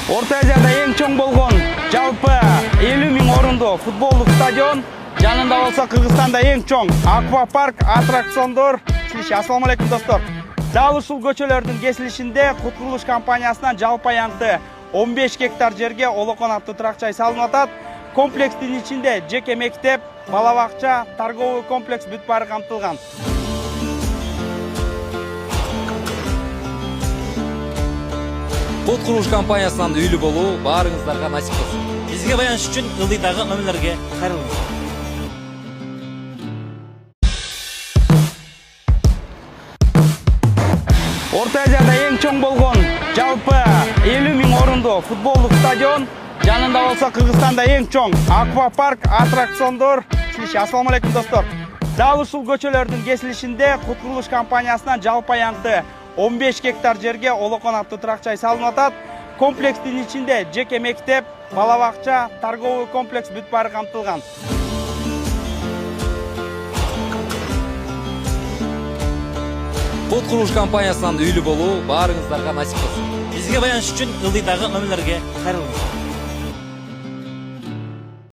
Орта Азияда эң чоң болгон жалпы 50 000 орундуу футболдук стадион, жанында болсо Кыргызстанда эң чоң аквапарк, аттракциондор. Ассаламу алейкум достор. Дал ушул көчөлөрдүн кесилишинде Кут курулуш компаниясынан жалпы аянты 15 гектар жерге Олокон аттуу турак-жай салынып атат. Комплекстин ичинде жеке мектеп, бала бакча, торговый комплекс бүт баары камтылган. Кут курулуш компаниясынан үйлүү болуу баарыңыздарга насип болсун. Бизге баяныш үчүн ылдыйдагы номерлерге кайрылыңыз. Орта Азияда эң чоң болгон жалпы 50 000 орундуу футболдук стадион, жанында болсо Кыргызстанда эң чоң аквапарк, аттракциондор. Ассаламу алейкум достор. Дал ушул көчөлөрдүн кесилишинде Кут курулуш компаниясынан жалпы аянты 15 гектар жерге Олокон аттуу турак-жай салынып атат. Комплекстин ичинде жеке мектеп, бала бакча, торговый комплекс бүт баары камтылган. Кут курулуш компаниясынан үйлүү болуу баарыңыздарга насип болсун. Бизге баяныш үчүн ылдыйдагы номерлерге кайрылыңыз.